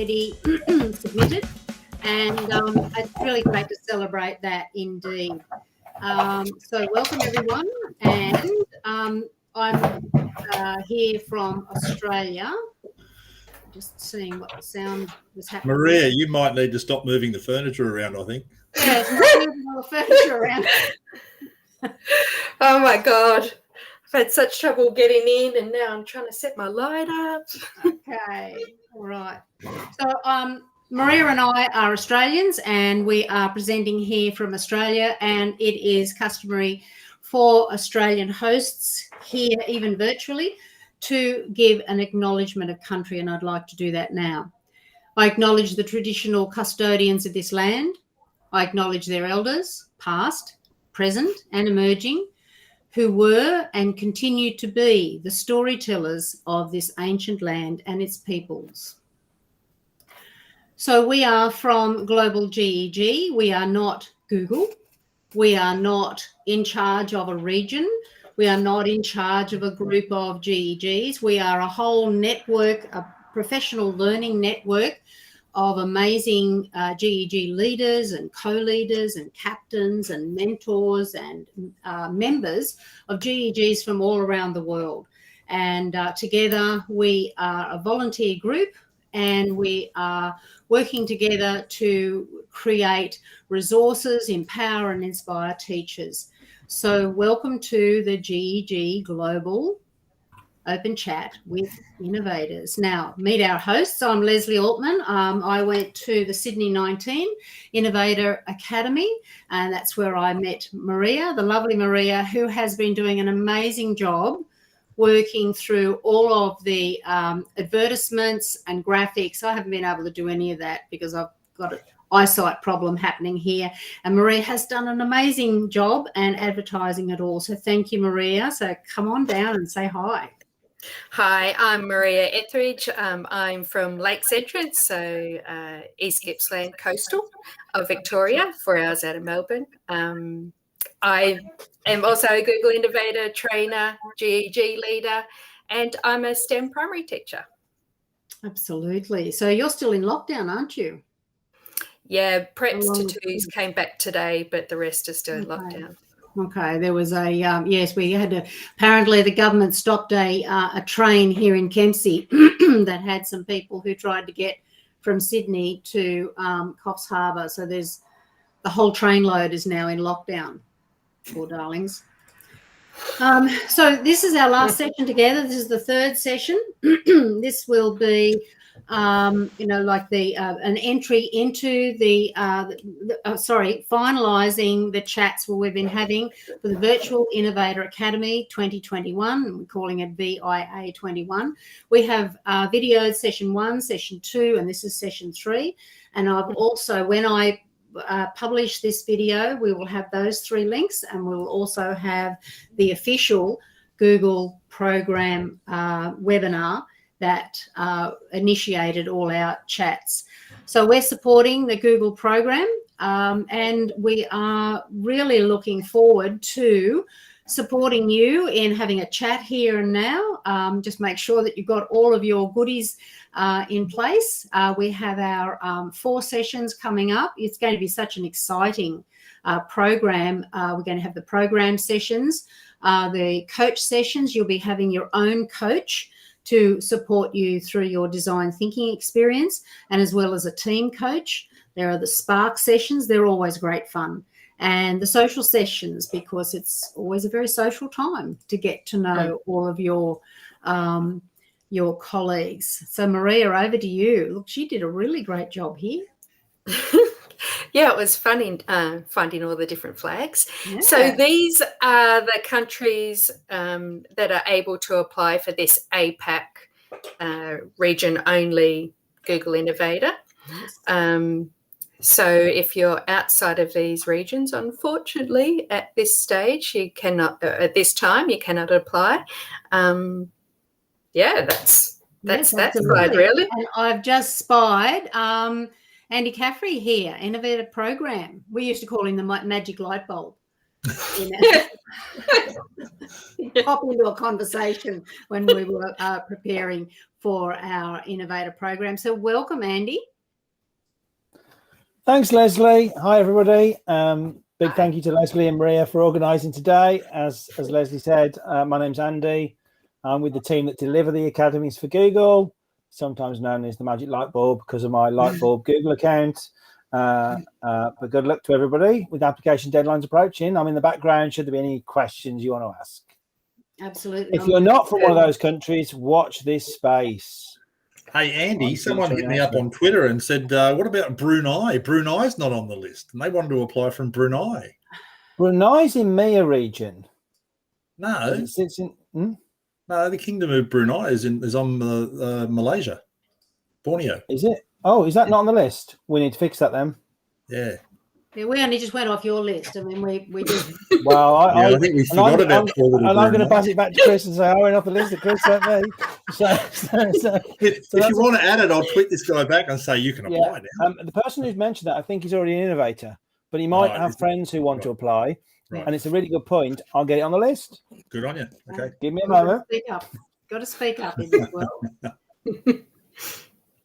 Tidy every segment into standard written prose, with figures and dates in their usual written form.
already submitted, and it's really great to celebrate that indeed. So welcome everyone, and I'm here from Australia. Just seeing what the sound was happening. Maria, you might need to stop moving the furniture around, I think. Yeah, stop moving all the furniture around. Oh my God. I've had such trouble getting in, and now I'm trying to set my light up. Okay, all right. So Maria and I are Australians, and we are presenting here from Australia, and it is customary for Australian hosts here, even virtually, to give an acknowledgement of country, and I'd like to do that now. I acknowledge the traditional custodians of this land. I acknowledge their elders, past, present, and emerging, who were and continue to be the storytellers of this ancient land and its peoples. So we are from Global GEG. We are not Google. We are not in charge of a region. We are not in charge of a group of GEGs. We are a whole network, a professional learning network of amazing GEG leaders and co-leaders and captains and mentors and members of GEGs from all around the world. And together we are a volunteer group, and we are working together to create resources, empower and inspire teachers. So welcome to the GEG Global Open Chat with Innovators. Now, meet our hosts. I'm Leslie Altman. I went to the Sydney 19 Innovator Academy, and that's where I met Maria, the lovely Maria, who has been doing an amazing job working through all of the advertisements and graphics. I haven't been able to do any of that because I've got an eyesight problem happening here. And Maria has done an amazing job and advertising it all. So thank you, Maria. So come on down and say hi. Hi, I'm Maria Etheridge. I'm from Lakes Entrance, so East Gippsland coastal of Victoria, 4 hours out of Melbourne. I am also a Google Innovator trainer, GEG leader, and I'm a STEM primary teacher. Absolutely. So you're still in lockdown, aren't you? Yeah, preps to twos came back today, but the rest are still in lockdown. Okay, there was a yes, we had to, apparently the government stopped a train here in Kempsey that had some people who tried to get from Sydney to Coffs Harbour. So there's the whole trainload is now in lockdown. Poor darlings. So this is our last session together. This is the third session. This will be like the an entry into the finalising the chats we've been having for the Virtual Innovator Academy 2021, and we're calling it VIA 21. We have video session 1, session 2, and this is session 3. And I've also, when I publish this video, we will have those 3 links, and we'll also have the official Google program webinar that initiated all our chats. So we're supporting the Google program, and we are really looking forward to supporting you in having a chat here and now. Just make sure that you've got all of your goodies in place. We have our 4 sessions coming up. It's going to be such an exciting program. We're going to have the program sessions, the coach sessions. You'll be having your own coach to support you through your design thinking experience, and as well as a team coach. There are the Spark sessions. They're always great fun. And the social sessions, because it's always a very social time to get to know all of your colleagues. So Maria, over to you. Look, she did a really great job here. Yeah, it was fun finding all the different flags. Yeah. So these are the countries that are able to apply for this APAC region-only Google Innovator. Yes. So if you're outside of these regions, unfortunately, at this stage, you cannot. At this time, you cannot apply. That's that slide, really. And I've just spied Andy Caffrey here, Innovator Program. We used to call him the magic light bulb. Pop into a conversation when we were preparing for our Innovator program. So welcome, Andy. Thanks, Leslie. Hi, everybody. Big thank you to Leslie and Maria for organising today. As Leslie said, my name's Andy. I'm with the team that deliver the academies for Google, sometimes known as the Magic Light Bulb because of my Light Bulb Google account. But good luck to everybody with application deadlines approaching. I'm in the background should there be any questions you want to ask. Absolutely. If you're not from one of those countries, watch this space. Hey, Andy, someone hit me up on Twitter and said, what about Brunei? Brunei's not on the list. And they wanted to apply from Brunei. Brunei's in MEA region. No. It sits in... No, the Kingdom of Brunei is on Malaysia, Borneo. Is it? Oh, is that not on the list? We need to fix that then. Yeah. Yeah, we only just went off your list. I mean, we just... Well, I think we forgot about poor little and I'm going to Brunei. pass it back to Chris and say, I went off the list that Chris sent me. If you want to add it, I'll tweet this guy back and say you can apply now. The person who's mentioned that, I think he's already an innovator, but he might have friends who want to apply. Right. And it's a really good point. I'll get it on the list. Good on you. Okay. Give me a moment. Got to speak up in this world.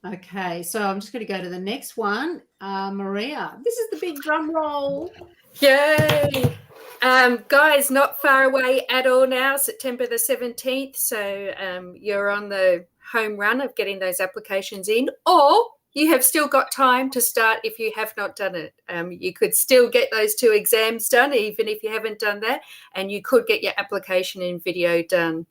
Okay, so I'm just going to go to the next one. Maria, this is the big drum roll. Yay! Guys, not far away at all now, September the 17th. So you're on the home run of getting those applications in, or you have still got time to start if you have not done it. You could still get those 2 exams done, even if you haven't done that, and you could get your application in video done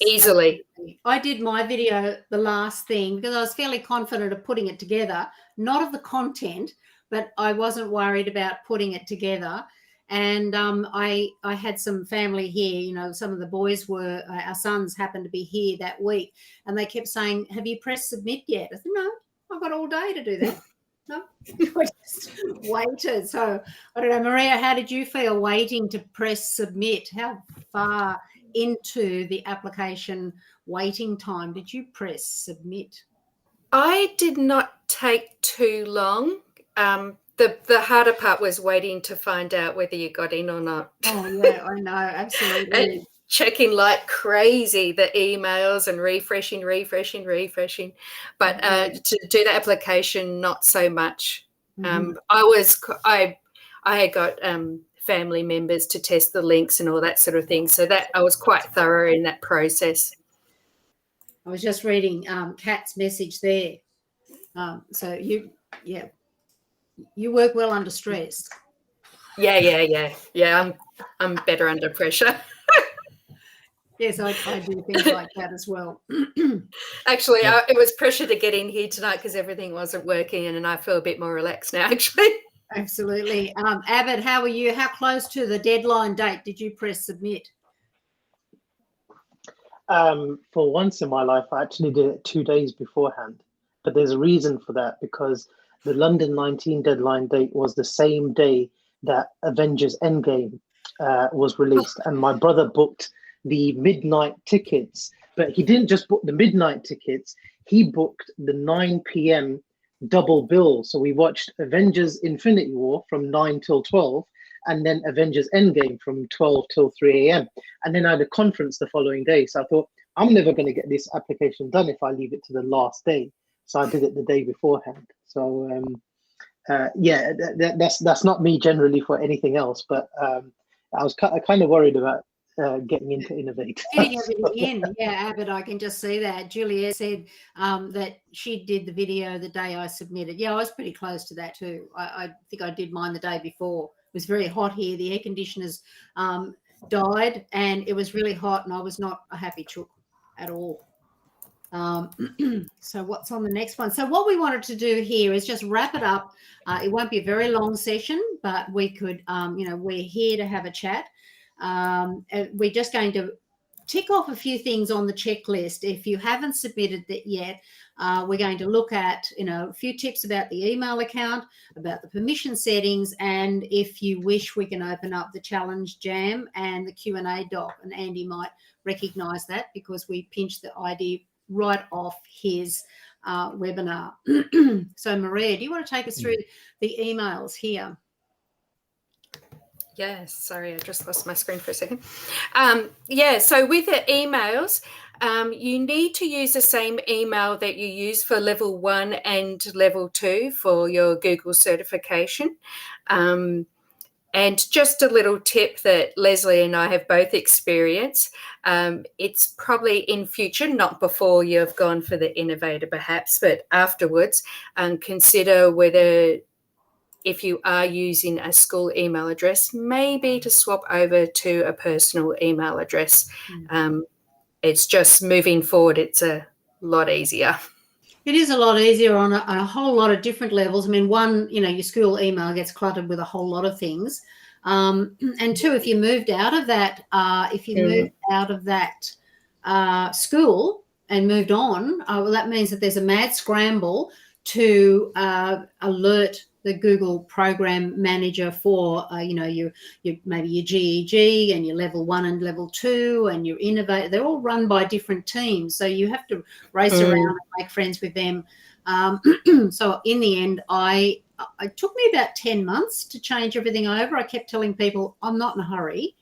easily. Absolutely. I did my video, the last thing, because I was fairly confident of putting it together, not of the content, but I wasn't worried about putting it together. And I had some family here, you know, some of the boys were, our sons happened to be here that week, and they kept saying, have you pressed submit yet? I said, no, I've got all day to do that. No, I just waited. So I don't know, Maria, how did you feel waiting to press submit? How far into the application waiting time did you press submit? I did not take too long. The harder part was waiting to find out whether you got in or not. Oh yeah, I know, absolutely. And checking like crazy the emails and refreshing. But to do the application, not so much. I had got family members to test the links and all that sort of thing, so that I was quite thorough in that process. I was just reading Kat's message there. So you work well under stress. Yeah. I'm better under pressure. Yes, I do things like that as well. Actually, it was pressure to get in here tonight because everything wasn't working, and I feel a bit more relaxed now, actually. Absolutely. Abid, how are you? How close to the deadline date did you press submit? For once in my life, I actually did it 2 days beforehand. But there's a reason for that, because the London 19 deadline date was the same day that Avengers Endgame was released. And my brother booked the midnight tickets, but he didn't just book the midnight tickets, he booked the 9 p.m. double bill. So we watched Avengers Infinity War from 9 till 12, and then Avengers Endgame from 12 till 3 a.m. And then I had a conference the following day. So I thought, I'm never going to get this application done if I leave it to the last day. So I did it the day beforehand. So that's not me generally for anything else, but I was kind of worried about getting into Innovator. Getting everything in. Yeah, Abid, I can just see that. Juliet said that she did the video the day I submitted. Yeah, I was pretty close to that too. I think I did mine the day before. It was very hot here. The air conditioners died, and it was really hot, and I was not a happy chook at all. So what's on the next one? So what we wanted to do here is just wrap it up. It won't be a very long session, but we could, we're here to have a chat. We're just going to tick off a few things on the checklist. If you haven't submitted that yet, we're going to look at, a few tips about the email account, about the permission settings, and if you wish, we can open up the challenge jam and the Q&A doc, and Andy might recognise that because we pinched the ID right off his webinar. So Maria, do you want to take us through the emails here? Yes, sorry, I just lost my screen for a second. Yeah, so with the emails, you need to use the same email that you use for level 1 and level 2 for your Google certification. And just a little tip that Leslie and I have both experienced, it's probably in future, not before you've gone for the Innovator perhaps, but afterwards, consider whether, if you are using a school email address, maybe to swap over to a personal email address. It's just moving forward, it's a lot easier. It is a lot easier on a whole lot of different levels. I mean, one, your school email gets cluttered with a whole lot of things. And two, if you moved out of that, school and moved on, well, that means that there's a mad scramble to alert the Google program manager for, your maybe your GEG and your level 1 and level 2 and your Innovator. They're all run by different teams. So you have to race around and make friends with them. So in the end, it took me about 10 months to change everything over. I kept telling people I'm not in a hurry,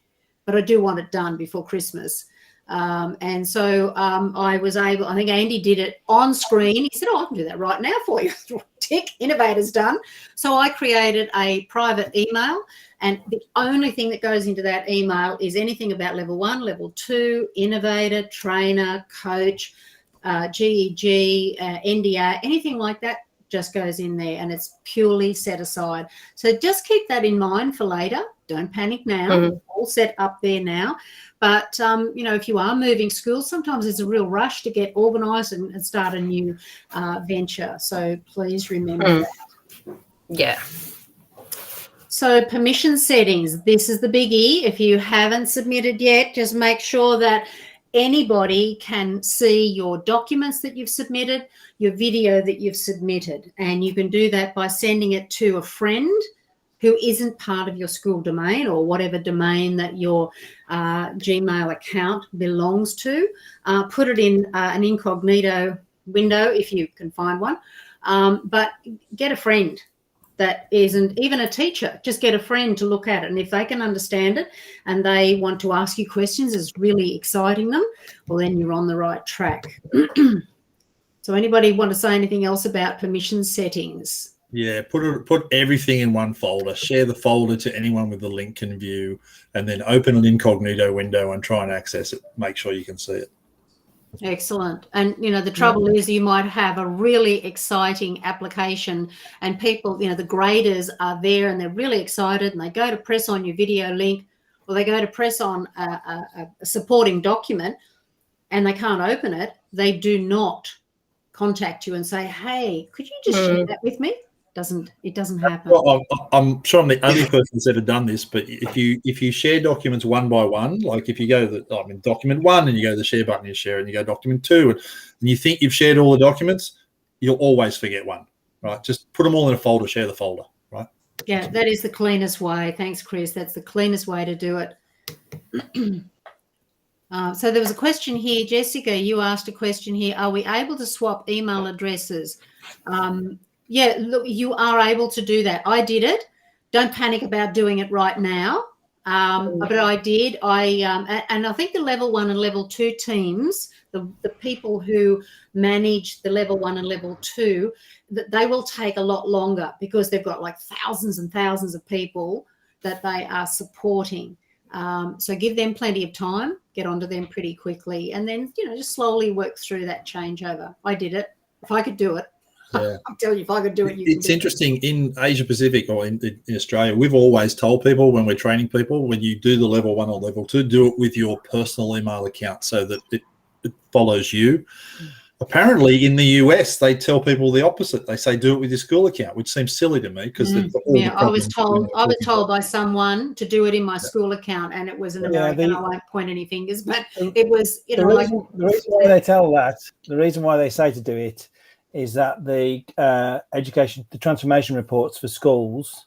but I do want it done before Christmas. And so I was able, I think Andy did it on screen. He said, I can do that right now for you. Tick, Innovator's done. So I created a private email, and the only thing that goes into that email is anything about level 1, level 2, Innovator, trainer, coach, GEG, NDA, anything like that just goes in there, and it's purely set aside. So just keep that in mind for later. Don't panic now. It's all set up there now. But, if you are moving schools, sometimes there's a real rush to get organised and start a new venture. So please remember that. Yeah. So permission settings, this is the biggie. If you haven't submitted yet, just make sure that anybody can see your documents that you've submitted, your video that you've submitted. And you can do that by sending it to a friend who isn't part of your school domain or whatever domain that your Gmail account belongs to. Put it in an incognito window if you can find one. But get a friend that isn't even a teacher. Just get a friend to look at it. And if they can understand it and they want to ask you questions, it's really exciting them, well, then you're on the right track. So anybody want to say anything else about permission settings? Yeah, put everything in one folder. Share the folder to anyone with the link can view, and then open an incognito window and try and access it. Make sure you can see it. Excellent. And, the trouble is you might have a really exciting application and people, the graders are there and they're really excited and they go to press on your video link or they go to press on a supporting document and they can't open it. They do not contact you and say, hey, could you just share that with me? It doesn't happen. Well, I'm sure I'm the only person that's ever done this, but if you share documents one by one, like if you go to document 1 and you go to the share button, you share, and you go document 2, and you think you've shared all the documents, you'll always forget one, right? Just put them all in a folder, share the folder, right? Yeah, that is the cleanest way. Thanks, Chris. That's the cleanest way to do it. So there was a question here. Jessica, you asked a question here. Are we able to swap email addresses? Yeah, look, you are able to do that. I did it. Don't panic about doing it right now. But I did. And I think the level 1 and level 2 teams, the people who manage the level 1 and level 2, they will take a lot longer because they've got like thousands and thousands of people that they are supporting. So give them plenty of time, get onto them pretty quickly, and then, just slowly work through that changeover. I did it. If I could do it. Yeah. I'm telling you, if I could do it, it's interesting. In Asia Pacific or in Australia, we've always told people when we're training people, when you do the level 1 or level 2, do it with your personal email account so that it follows you. Apparently, in the US, they tell people the opposite. They say do it with your school account, which seems silly to me because I was told by someone to do it in my school account, and it was an American. I won't point any fingers, but it was the reason why they tell that. The reason why they say to do it is that the transformation reports for schools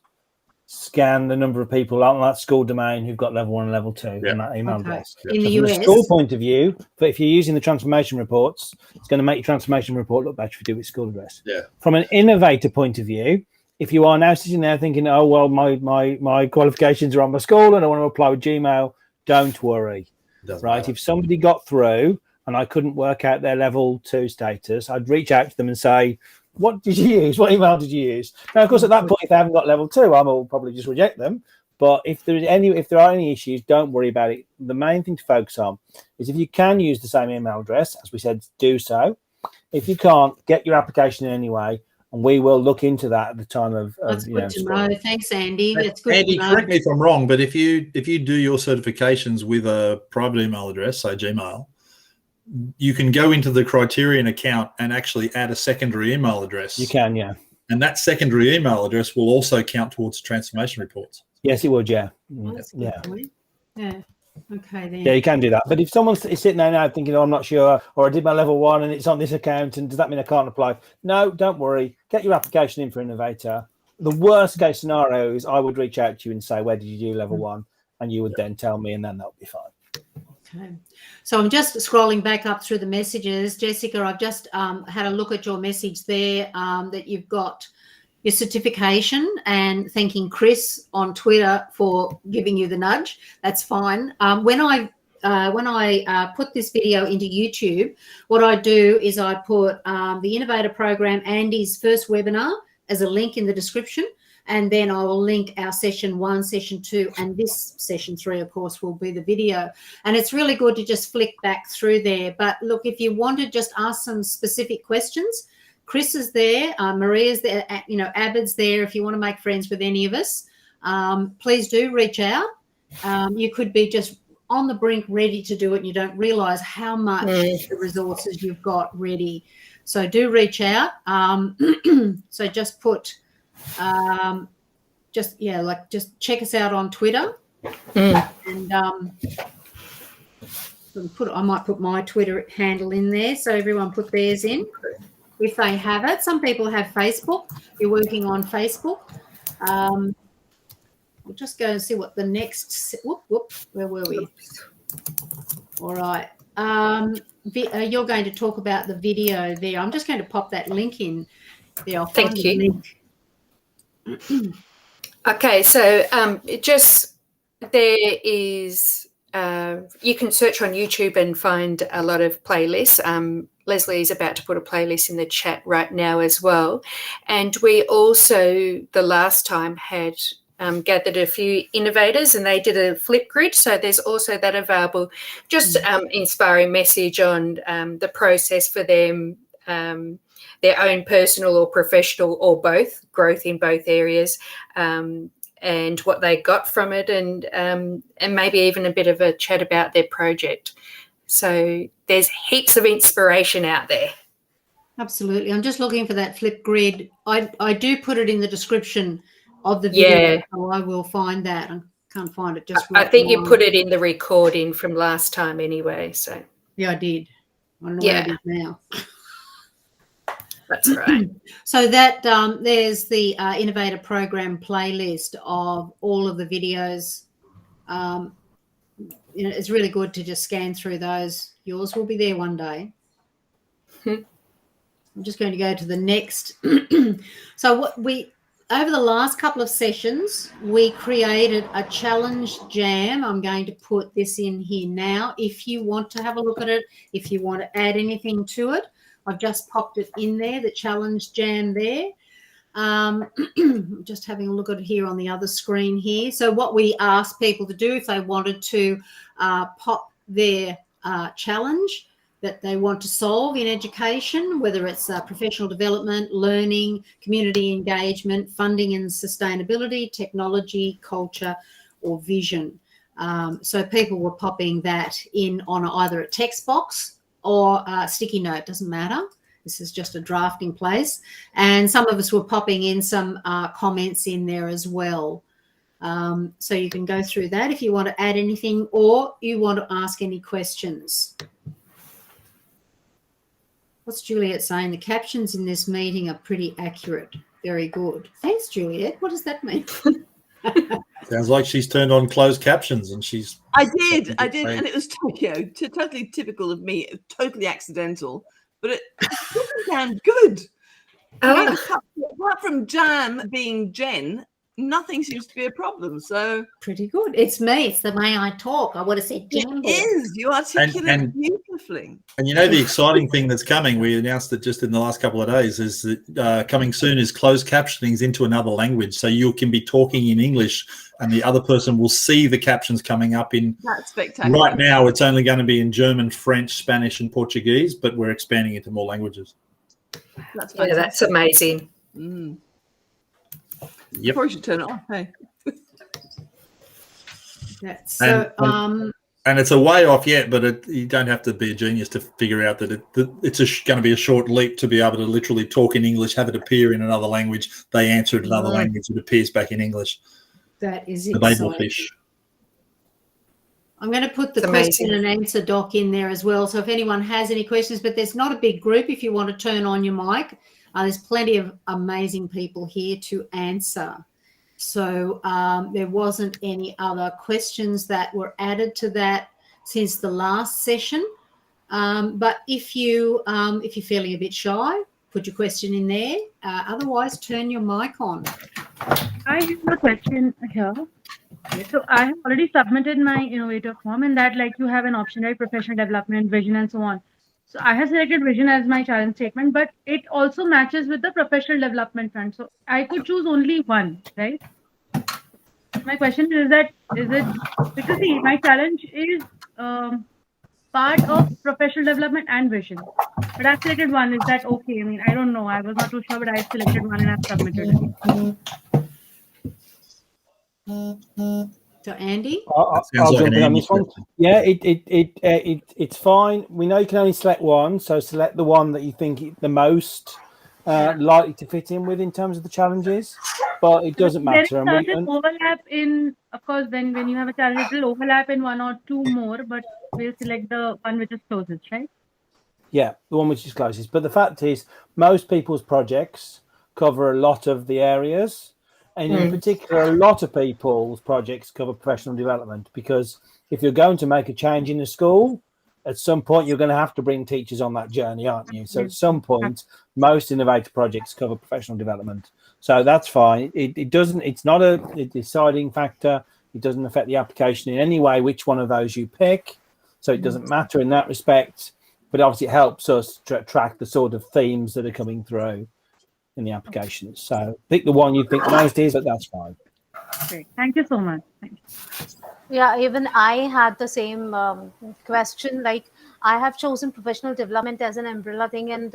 scan the number of people on that school domain who've got level 1 and level 2 in that email address. In the From US, a school point of view, but if you're using the transformation reports, it's going to make your transformation report look better if you do it with school address. Yeah. From an innovator point of view, if you are now sitting there thinking, oh, well, my qualifications are on my school and I want to apply with Gmail, don't worry. Right. Matter. If somebody got through and I couldn't work out their level 2 status, I'd reach out to them and say, what did you use? What email did you use? Now, of course, at that point, if they haven't got level 2, I will probably just reject them. But if there are any issues, don't worry about it. The main thing to focus on is if you can use the same email address, as we said, do so. If you can't, get your application in anyway, and we will look into that at the time of That's good to know. Thanks, Andy. That's good. Andy, correct me if I'm wrong, but if you do your certifications with a private email address, say Gmail, you can go into the Criterion account and actually add a secondary email address. You can, yeah. And that secondary email address will also count towards transformation reports. Yes, it would, yeah. Yeah. Okay, then. Yeah, you can do that. But if someone's sitting there now thinking, oh, I'm not sure, or I did my level 1 and it's on this account, and does that mean I can't apply? No, don't worry. Get your application in for Innovator. The worst case scenario is I would reach out to you and say, where did you do level 1? And you would then tell me, and then that'll be fine. Okay. So I'm just scrolling back up through the messages. Jessica, I've just had a look at your message there that you've got your certification, and thanking Chris on Twitter for giving you the nudge. That's fine. When I put this video into YouTube, what I do is I put the Innovator program, Andy's first webinar, as a link in the description. And then I will link our session 1, session 2, and this session 3, of course, will be the video. And it's really good to just flick back through there. But look, if you want to just ask some specific questions, Chris is there, Maria's there, Abid's there. If you want to make friends with any of us, please do reach out. You could be just on the brink, ready to do it, and you don't realise how much the resources you've got ready. So do reach out. So just put... just check us out on Twitter, and I might put my Twitter handle in there, so everyone put theirs in if they have it. Some people have Facebook. You're working on Facebook. We'll just go and see what the next. Where were we? All right. You're going to talk about the video there. I'm just going to pop that link in there. I'll find the link. Okay, so there is you can search on YouTube and find a lot of playlists. Leslie is about to put a playlist in the chat right now as well, and we also the last time had gathered a few innovators, and they did a flip grid, so there's also that available. Just inspiring message on the process for them, their own personal or professional or both, growth in both areas, and what they got from it, and maybe even a bit of a chat about their project. So there's heaps of inspiration out there. Absolutely. I'm just looking for that flip grid. I do put it in the description of the video, so I will find that. I can't find it just right I think now. You put it in the recording from last time anyway. So yeah, I did. I don't know where it is now. That's right. So that there's the Innovator program playlist of all of the videos. It's really good to just scan through those. Yours will be there one day. I'm just going to go to the next. So over the last couple of sessions, we created a challenge jam. I'm going to put this in here now. If you want to have a look at it, if you want to add anything to it, I've just popped it in there, the challenge jam there. Just having a look at it here on the other screen here. So what we asked people to do if they wanted to pop their challenge that they want to solve in education, whether it's professional development, learning, community engagement, funding and sustainability, technology, culture, or vision. So people were popping that in on either a text box or a sticky note, doesn't matter. This is just a drafting place. And some of us were popping in some comments in there as well. So you can go through that if you want to add anything or you want to ask any questions. What's Juliet saying? The captions in this meeting are pretty accurate. Very good. Thanks, Juliet. What does that mean? Sounds like she's turned on closed captions and she's... I did. And it was totally typical of me, totally accidental. But it's looking down good. Apart from Jan being Jen, nothing seems to be a problem. So Pretty good. It's me. It's the way I talk. I would have said it Jambo. is. You articulate And- beautifully. And you know, the exciting thing that's coming, we announced it just in the last couple of days, is that coming soon is closed captionings into another language. So you can be talking in English and the other person will see the captions coming up in. That's spectacular. Right now, it's only going to be in German, French, Spanish, and Portuguese, but we're expanding into more languages. That's Yeah, fantastic. that's amazing. Mm. Yep. Probably should turn it off. Hey. That's so. And it's a way off yet, but you don't have to be a genius to figure out that it's going to be a short leap to be able to literally talk in English, have it appear in another language. They answer it in another language, it appears back in English. That is The babel exciting. fish. I'm going to put the It's question amazing. and answer doc in there as well. So if anyone has any questions, but there's not a big group if you want to turn on your mic. There's plenty of amazing people here to answer. So there wasn't any other questions that were added to that since the last session. But if you're feeling a bit shy, put your question in there. Otherwise, turn your mic on. I have a question here. So I have already submitted my Innovator form, and that like you have an option, right? Professional development, vision, and so on. So I have selected vision as my challenge statement, but it also matches with the professional development front. So I could choose only one, right? My question is it because see, my challenge is part of professional development and vision. But I've selected one. Is that okay? I mean, I don't know. I was not too sure, but I've selected one and I've submitted it. So Andy? I'll Sounds like jump an in on Andy this one. question. Yeah, it's fine. We know you can only select one, so select the one that you think the most likely to fit in with in terms of the challenges. But it doesn't There is matter. And certain overlap in, of course, when you have a challenge, it will overlap in one or two more, but we'll select the one which is closest, right? yeah, the one which is closest. But the fact is, most people's projects cover a lot of the areas. And in particular, a lot of people's projects cover professional development, because if you're going to make a change in a school, at some point you're going to have to bring teachers on that journey, aren't you? So at some point, most Innovator projects cover professional development. So that's fine. It's not a deciding factor. It doesn't affect the application in any way which one of those you pick. So it doesn't matter in that respect. But obviously it helps us track the sort of themes that are coming through in the applications. So pick the one you think most is, but that's fine. Great. Thank you so much. Thank you. Yeah, even I had the same question. Like, I have chosen professional development as an umbrella thing, and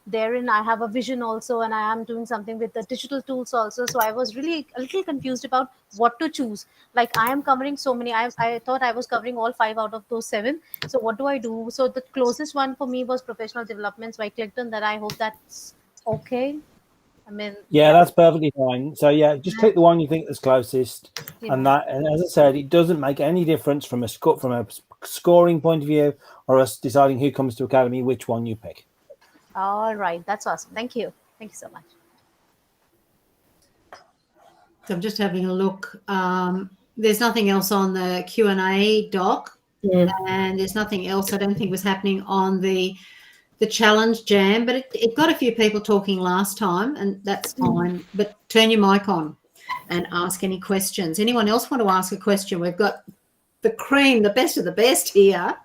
therein I have a vision also, and I am doing something with the digital tools also. So I was really a little confused about what to choose. Like, I am covering so many. I thought I was covering all 5 out of those 7. So what do I do? So the closest one for me was professional development. So I clicked on that. I hope that's okay. I mean, Yeah, that's perfectly fine. So yeah, just click the one you think is closest, Yeah. and as I said, it doesn't make any difference from a scoring point of view or us deciding who comes to Academy, which one you pick. all right. That's awesome. Thank you. Thank you so much. So I'm just having a look. There's nothing else on the Q&A doc, and there's nothing else I don't think was happening on the challenge jam, but it got a few people talking last time, and that's fine. But turn your mic on and ask any questions. Anyone else want to ask a question? We've got the cream, the best of the best here.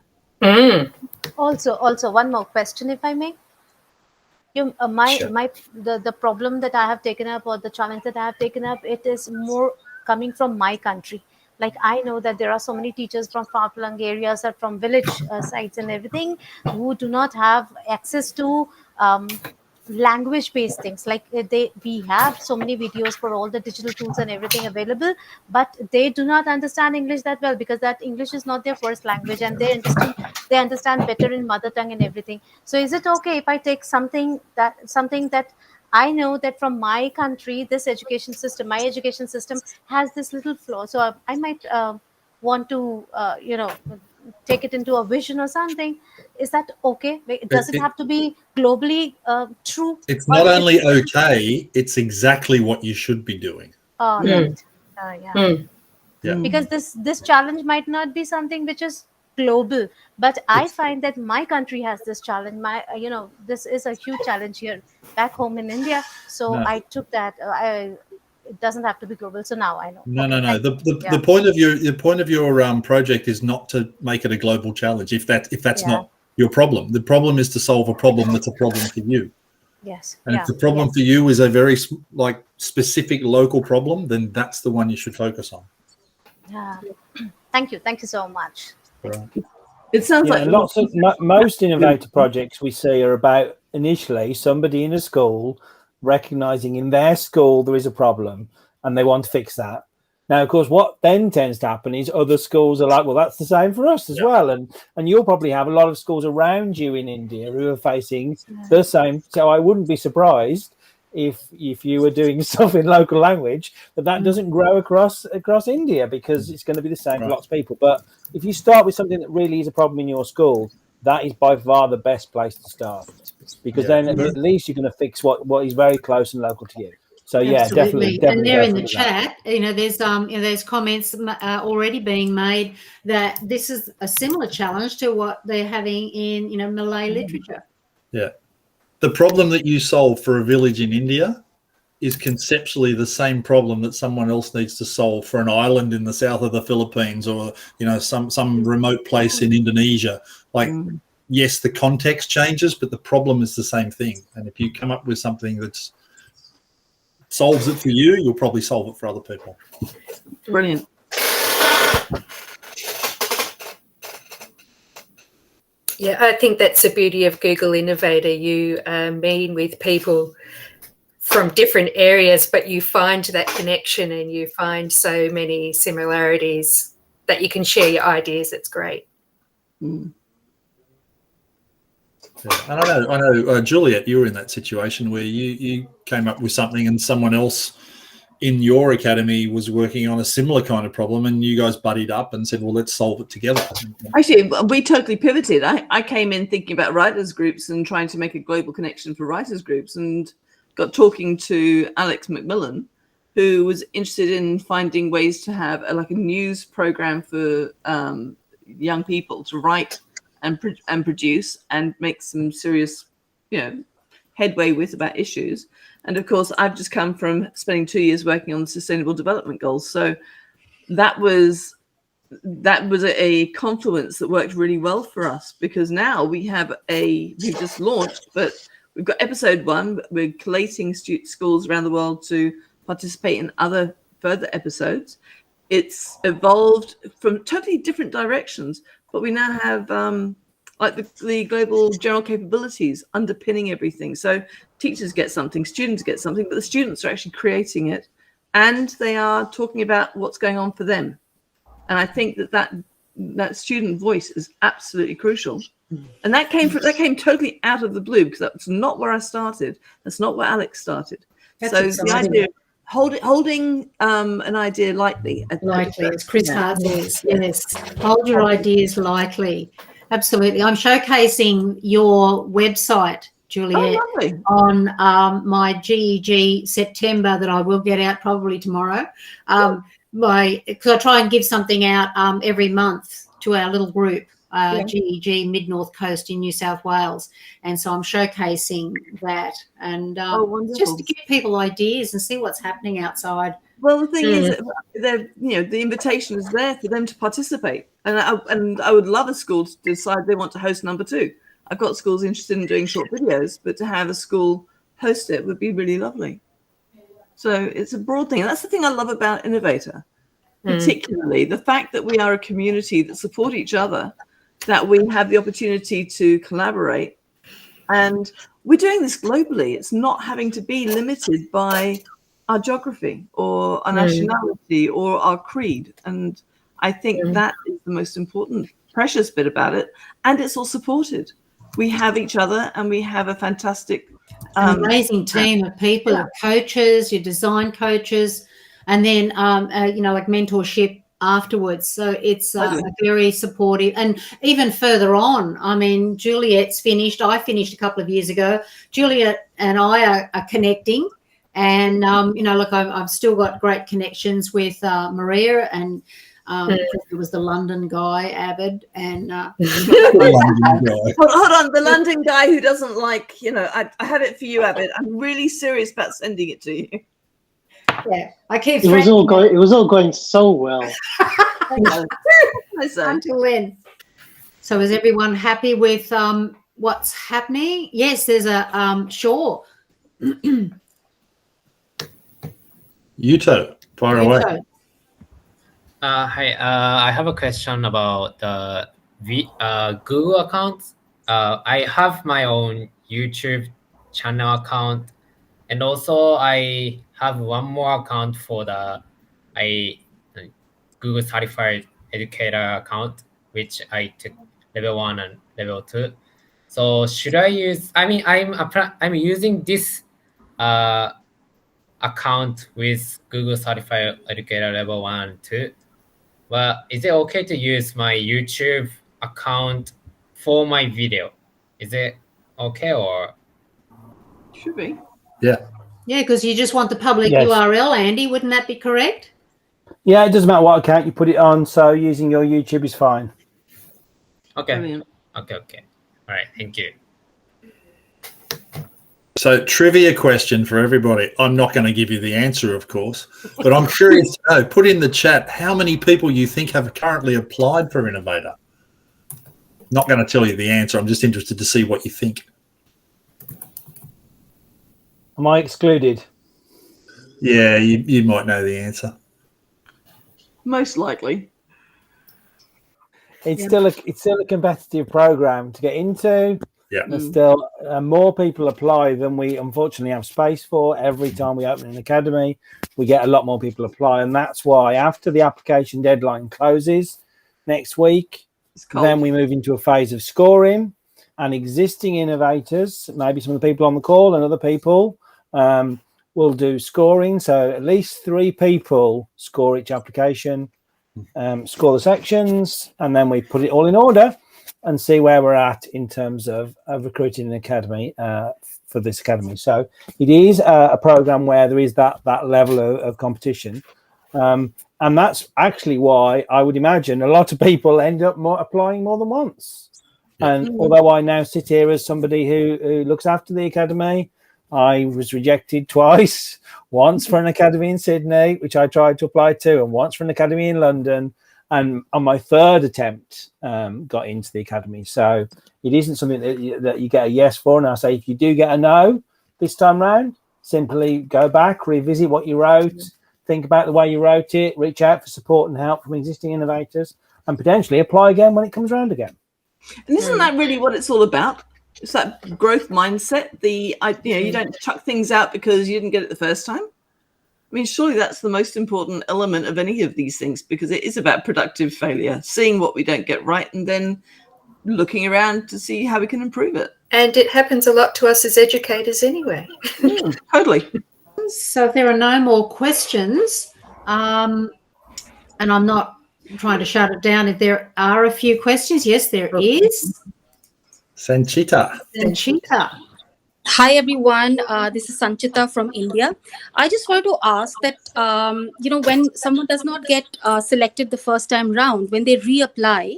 Also, one more question, if I may. Sure. The problem that I have taken up, or the challenge that I have taken up, it is more coming from my country. Like, I know that there are so many teachers from far-flung areas or from village sites and everything who do not have access to language-based things. Like, we have so many videos for all the digital tools and everything available, but they do not understand English that well, because that English is not their first language, and they understand better in mother tongue and everything. So is it okay if I take something that I know that from my country, my education system has this little flaw. So I might want to, take it into a vision or something. Is that okay? Does it have to be globally true? It's not only okay, it's exactly what you should be doing. Right. Yeah. Yeah. Because this challenge might not be something which is global. But I find that my country has this challenge. This is a huge challenge here back home in India. So No. I took that. It doesn't have to be global. So now I know. No, Okay, no, no. thank you. The point of your project is not to make it a global challenge. If that's not your problem, the problem is to solve a problem that's a problem for you. Yes. And if the problem for you is a very specific local problem, then that's the one you should focus on. Yeah. Thank you so much. Right. It sounds like lots of most innovator projects we see are about initially somebody in a school recognizing in their school there is a problem and they want to fix that. Now, of course, what then tends to happen is other schools are like, well, that's the same for us as well. And you'll probably have a lot of schools around you in India who are facing the same. So I wouldn't be surprised if you were doing stuff in local language that doesn't grow across India, because it's going to be the same for lots of people. But if you start with something that really is a problem in your school, that is by far the best place to start, because then at least you're going to fix what is very close and local to you. So Absolutely. definitely. And there in the chat, there's comments already being made that this is a similar challenge to what they're having in Malay literature. Yeah. The problem that you solve for a village in India is conceptually the same problem that someone else needs to solve for an island in the south of the Philippines, or some remote place in Indonesia. Yes, the context changes, but the problem is the same thing. And if you come up with something that's solves it for you, you'll probably solve it for other people. Brilliant. Yeah, I think that's the beauty of Google Innovator. You meet with people from different areas, but you find that connection and you find so many similarities that you can share your ideas. It's great. Mm. Yeah. And I know, Juliet, you were in that situation where you came up with something and someone else in your academy was working on a similar kind of problem, and you guys buddied up and said, well, let's solve it together. Actually, we totally pivoted. I came in thinking about writers groups and trying to make a global connection for writers groups, and got talking to Alex McMillan, who was interested in finding ways to have a news program for young people to write and produce and make some serious, headway with about issues. And of course, I've just come from spending 2 years working on the Sustainable Development Goals. So that was a confluence that worked really well for us, because now we've just launched, but we've got episode 1. We're collating schools around the world to participate in other further episodes. It's evolved from totally different directions, but we now have the global general capabilities underpinning everything. So teachers get something, students get something, but the students are actually creating it, and they are talking about what's going on for them. And I think that student voice is absolutely crucial. And that came totally out of the blue, because that's not where I started. That's not where Alex started. So the idea of holding an idea lightly. Lightly, as Chris Hart says. Yes, hold your ideas lightly. Absolutely. I'm showcasing your website, Juliet, on my GEG September that I will get out probably tomorrow. Because I try and give something out every month to our little group, GEG Mid North Coast in New South Wales, and so I'm showcasing that, and just to give people ideas and see what's happening outside. Well, the thing is, the invitation is there for them to participate, and I would love a school to decide they want to host number 2. I've got schools interested in doing short videos, but to have a school host it would be really lovely. So it's a broad thing, and that's the thing I love about Innovator, particularly the fact that we are a community that support each other, that we have the opportunity to collaborate, and we're doing this globally. It's not having to be limited by our geography or our nationality or our creed. And I think that is the most important, precious bit about it. And it's all supported. We have each other, and we have a fantastic amazing team of people, of coaches, your design coaches, and then mentorship afterwards. So it's very supportive. And even further on, I mean, Juliet's finished. I finished a couple of years ago. Juliet and I are connecting. And, I've still got great connections with Maria, and because it was the London guy, Avid, and Hold on, the London guy who doesn't like, I have it for you, Abbott. I'm really serious about sending it to you. yeah, I keep. It was all going so well. Until then. So is everyone happy with what's happening? Yes, there's a sure. Yuto, fire away. Hi, I have a question about the Google accounts. I have my own YouTube channel account, and also I have one more account for the Google Certified Educator account, which I took level 1 and level 2. So should I use? I mean, I'm using this account with Google Certified Educator level 1 and 2. But is it okay to use my YouTube account for my video? Is it okay or? Should be. Yeah. Yeah, because you just want the public Yes. URL, Andy. Wouldn't that be correct? Yeah, it doesn't matter what account you put it on. So using your YouTube is fine. Okay. Brilliant. Okay. All right. Thank you. So, trivia question for everybody. I'm not going to give you the answer, of course, but I'm curious to know, put in the chat how many people you think have currently applied for Innovator. Not going to tell you the answer. I'm just interested to see what you think. Am I excluded? Yeah, you might know the answer. Most likely. It's still a competitive program to get into. Yeah. There's still more people apply than we unfortunately have space for. Every time we open an academy, we get a lot more people apply, and that's why after the application deadline closes next week, then we move into a phase of scoring, and existing innovators, maybe some of the people on the call and other people, will do scoring. So at least 3 people score each application, score the sections, and then we put it all in order and see where we're at in terms of recruiting an academy for this academy. So it is a program where there is that level of competition. And that's actually why I would imagine a lot of people end up applying more than once. And although I now sit here as somebody who looks after the academy, I was rejected twice, once for an academy in Sydney, which I tried to apply to, and once for an academy in London. And on my 3rd attempt, got into the academy. So it isn't something that you get a yes for. And I say, if you do get a no this time round, simply go back, revisit what you wrote, think about the way you wrote it, reach out for support and help from existing innovators, and potentially apply again when it comes around again. And isn't that really what it's all about? It's that growth mindset. You don't chuck things out because you didn't get it the first time. I mean, surely that's the most important element of any of these things, because it is about productive failure, seeing what we don't get right and then looking around to see how we can improve it. And it happens a lot to us as educators anyway. Totally. So if there are no more questions, and I'm not trying to shut it down, if there are a few questions, yes, there is. Sanchita. Hi everyone, this is Sanchita from India. I just wanted to ask that, when someone does not get selected the first time round, when they reapply,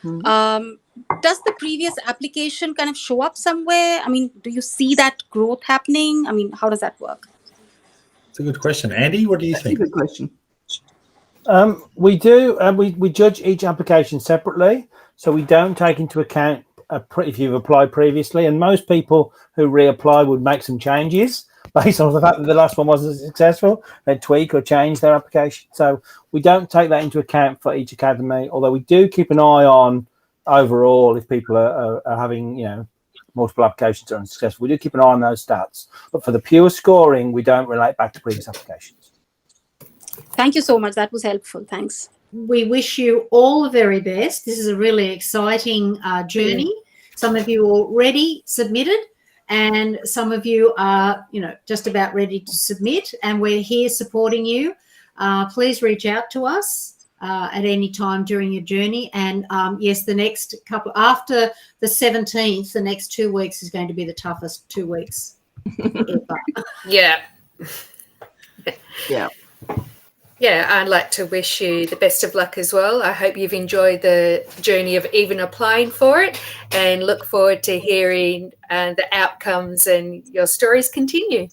does the previous application kind of show up somewhere? I mean, do you see that growth happening? I mean, how does that work? It's a good question. Andy, what do you think? That's a good question. We do. We judge each application separately, so we don't take into account if you've applied previously, and most people who reapply would make some changes based on the fact that the last one wasn't successful. They'd tweak or change their application. So we don't take that into account for each academy, although we do keep an eye on overall if people are having, multiple applications are unsuccessful. We do keep an eye on those stats. But for the pure scoring, we don't relate back to previous applications. Thank you so much. That was helpful. Thanks. We wish you all the very best. This is a really exciting journey. Some of you already submitted, and some of you are, just about ready to submit, and we're here supporting you. Please reach out to us at any time during your journey. And yes, the next couple, after the 17th, the next 2 weeks is going to be the toughest 2 weeks ever. Yeah. Yeah. Yeah, I'd like to wish you the best of luck as well. I hope you've enjoyed the journey of even applying for it, and look forward to hearing the outcomes and your stories continue.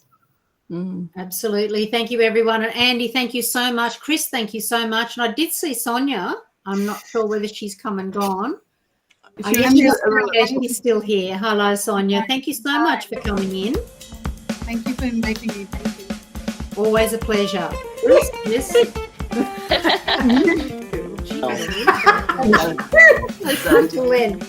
Absolutely. Thank you, everyone. And Andy, thank you so much. Chris, thank you so much. And I did see Sonia. I'm not sure whether she's come and gone. She's still here. Hello, Sonia. Thank you so much for coming in. Thank you for inviting me. Thank you. Always a pleasure. Yes. Until then.